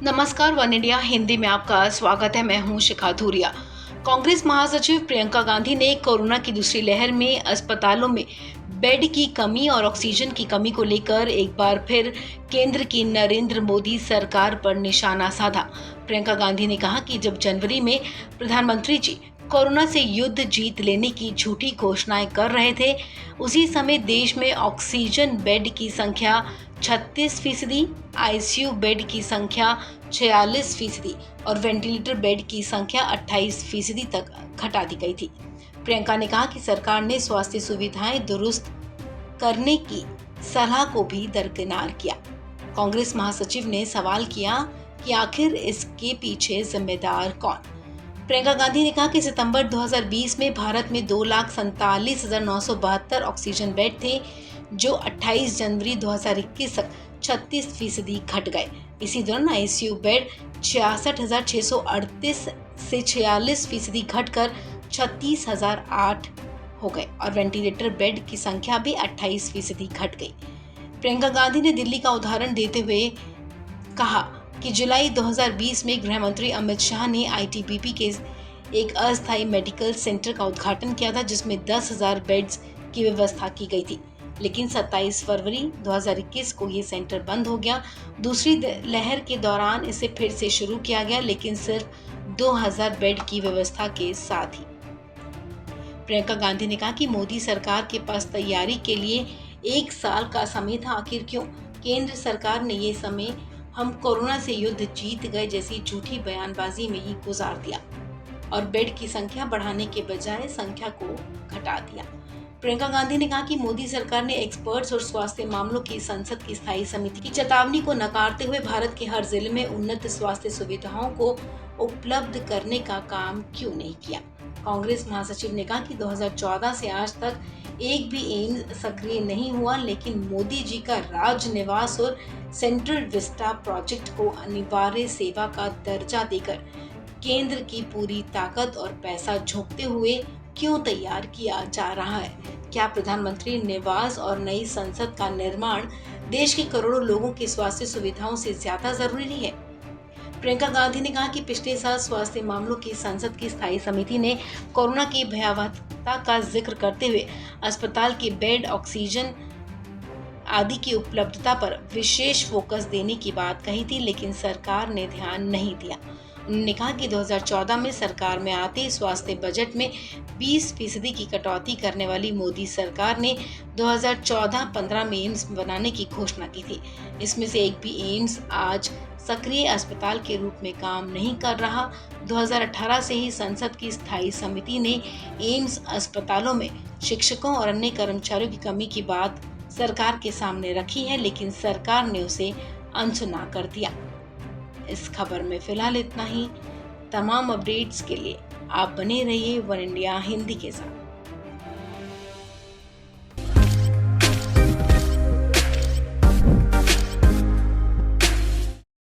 नमस्कार, one India Hindi में आपका स्वागत है। मैं हूं शिखा धूरिया। कांग्रेस महासचिव प्रियंका गांधी ने कोरोना की दूसरी लहर में अस्पतालों में बेड की कमी और ऑक्सीजन की कमी को लेकर एक बार फिर केंद्र की नरेंद्र मोदी सरकार पर निशाना साधा। प्रियंका गांधी ने कहा कि जब जनवरी में प्रधानमंत्री जी कोरोना से युद्ध जीत लेने की झूठी घोषणाएं कर रहे थे, उसी समय देश में ऑक्सीजन बेड की संख्या 36%, आईसीयू बेड की संख्या 46% और वेंटिलेटर बेड की संख्या 28% तक घटा दी गई थी। प्रियंका ने कहा कि सरकार ने स्वास्थ्य सुविधाएं दुरुस्त करने की सलाह को भी दरकिनार किया। कांग्रेस महासचिव ने सवाल किया कि आखिर इसके पीछे जिम्मेदार कौन। प्रियंका गांधी ने कहा कि सितंबर 2020 में भारत में 2,47,972 ऑक्सीजन बेड थे, जो 28 जनवरी 2021 तक 36% घट गए। इसी दौरान आईसीयू बेड 66,638 से 46% घटकर 36,008 हो गए और वेंटिलेटर बेड की संख्या भी 28% घट गई। प्रियंका गांधी ने दिल्ली का उदाहरण देते हुए कहा कि जुलाई 2020 में गृह मंत्री अमित शाह ने आईटीबीपी के एक अस्थायी मेडिकल सेंटर का उद्घाटन किया था, जिसमें 10,000 बेड्स की व्यवस्था की गई थी। लेकिन 27 फरवरी 2021 को ये सेंटर बंद हो गया। दूसरी लहर के दौरान इसे फिर से शुरू किया गया, लेकिन सिर्फ 2,000 बेड की व्यवस्था के साथ ही। प्रियंका गांधी ने कहा कि मोदी सरकार के पास तैयारी के लिए 1 साल का समय था। आखिर क्यों केंद्र सरकार ने ये समय हम कोरोना से युद्ध जीत गए जैसी झूठी बयानबाजी में ही गुजार दिया और बेड की संख्या बढ़ाने के बजाय संख्या को घटा दिया। प्रियंका गांधी ने कहा कि मोदी सरकार ने एक्सपर्ट्स और स्वास्थ्य मामलों की संसद की स्थायी समिति की चेतावनी को नकारते हुए भारत के हर जिले में उन्नत स्वास्थ्य सुविधाओं को उपलब्ध करने का काम क्यों नहीं किया। कांग्रेस महासचिव ने कहा कि 2014 से आज तक एक भी एम्स सक्रिय नहीं हुआ, लेकिन मोदी जी का राज निवास और सेंट्रल विस्टा प्रोजेक्ट को अनिवार्य सेवा का दर्जा देकर केंद्र की पूरी ताकत और पैसा झोंकते हुए क्यों तैयार किया जा रहा है। क्या प्रधानमंत्री निवास और नई संसद का निर्माण देश के करोड़ों लोगों की स्वास्थ्य सुविधाओं से ज्यादा जरूरी है? प्रियंका गांधी ने कहा कि पिछले साल स्वास्थ्य मामलों की संसद की स्थायी समिति ने कोरोना की भयावहता का जिक्र करते हुए अस्पताल के बेड, ऑक्सीजन आदि की उपलब्धता पर विशेष फोकस देने की बात कही थी, लेकिन सरकार ने ध्यान नहीं दिया। उन्होंने कहा कि 2014 में सरकार में आते स्वास्थ्य बजट में 20% की कटौती करने वाली मोदी सरकार ने 2014-15 में एम्स बनाने की घोषणा की थी। इसमें से एक भी एम्स आज सक्रिय अस्पताल के रूप में काम नहीं कर रहा। 2018 से ही संसद की स्थायी समिति ने एम्स अस्पतालों में शिक्षकों और अन्य कर्मचारियों की कमी की बात सरकार के सामने रखी है, लेकिन सरकार ने उसे अनसुना कर दिया। इस खबर में फिलहाल इतना ही। तमाम अपडेट्स के लिए आप बने रहिए वन इंडिया हिंदी के साथ।